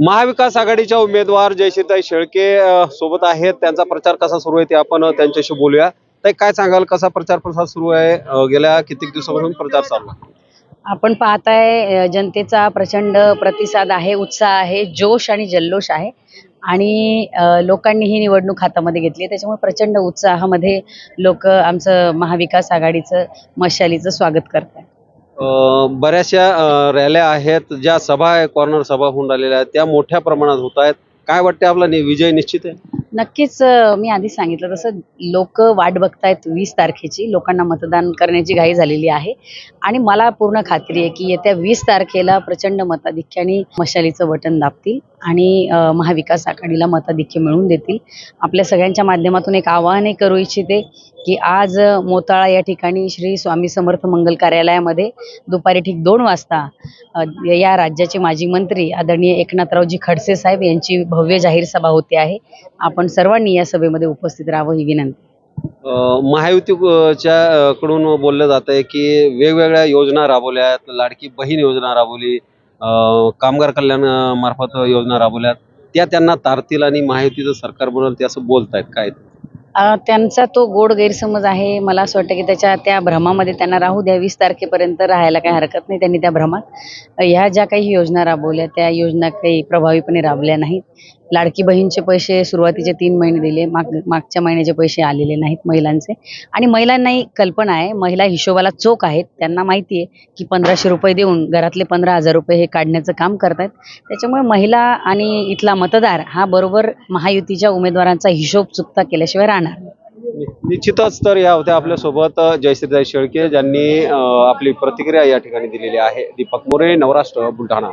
महाविकास आघाडीच्या उमेदवार जयश्रीताई शेळके सोबत आहेत. त्यांचा प्रचार कसा सुरू आहे ते आपण त्यांच्याशी बोलूया. ताई, काय सांगाल, कसा प्रचार प्रसार सुरू आहे? गेल्या कित्येक दिवसापासून प्रचार चालू आहे. आपण पाहताय जनतेचा प्रचंड प्रतिसाद आहे, उत्साह आहे, जोश आणि जल्लोष आहे आणि लोकांनी ही निवडणूक हातामध्ये घेतली. त्याच्यामुळे प्रचंड उत्साहामध्ये लोक आमचं महाविकास आघाडीचं मशालीचं स्वागत करतात. बऱ्याचशा रॅल्या आहेत, ज्या सभा आहे, कॉर्नर सभा होऊन राहिलेल्या आहेत, त्या मोठ्या प्रमाणात होत आहेत. काय वाटते, आपला विजय निश्चित आहे? नक्कीच मी आधी सांगितलं तसं लोक वाट बघतायत 20 तारखेची. लोकांना मतदान करण्याची घाई झालेली आहे आणि मला पूर्ण खात्री आहे की येत्या 20 तारखेला प्रचंड मताधिक्याने मशालीचं बटन दाबतील आणि महाविकास आघाडीला मताधिक्य मिळवून देतील. आपल्या सगळ्यांच्या माध्यमातून एक आवाहनही करू इच्छिते की आज मोताळा या ठिकाणी श्री स्वामी समर्थ मंगल कार्यालयामध्ये दुपारी ठीक 2 वाजता या राज्याचे माजी मंत्री आदरणीय एकनाथरावजी खडसे साहेब यांची भव्य जाहीर सभा होते आहे. आपण सर्वांनी या सभेमध्ये उपस्थित राहावं ही विनंती. महायुतीच्या कडून बोललं जात आहे की वेगवेगळ्या योजना राबवल्यात, लाडकी बहीण योजना राबवली, कामगार कल्याण मार्फत योजना राबवल्यात, त्या त्यांना तारतील आणि महायुतीचं सरकार बनवलं ते असं बोलतायत. काय? त्यांचा तो गोड गैरसमज आहे. मला असं वाटतं की त्या भ्रमामध्ये त्यांना राहू द्या. 20 तारखेपर्यंत राहायला काही हरकत नाही. त्यांनी त्या भ्रमात ह्या ज्या काही योजना राबवल्या त्या योजना काही प्रभावीपणे राबवल्या नाहीत. लाडकी बहीणचे पैसे सुरुवातीचे 3 महिने दिले, मागच्या महिन्याचे पैसे आलेले नाहीत महिलांचे. आणि महिलांनाही कल्पना आहे, महिला हिशोबाला चोख आहेत. त्यांना माहिती आहे की 1500 रुपये देऊन घरातले 15,000 रुपये हे काढण्याचं काम करतायत. त्याच्यामुळे महिला आणि इथला मतदार हा बरोबर महायुतीच्या उमेदवारांचा हिशोब चुकता केल्याशिवाय राहणार नाही. निश्चितच. तर या होत्या आपल्यासोबत जयश्रीताई शेळके, ज्यांनी आपली प्रतिक्रिया या ठिकाणी दिलेली आहे. दीपक मोरे, नवराष्ट्र, बुलढाणा.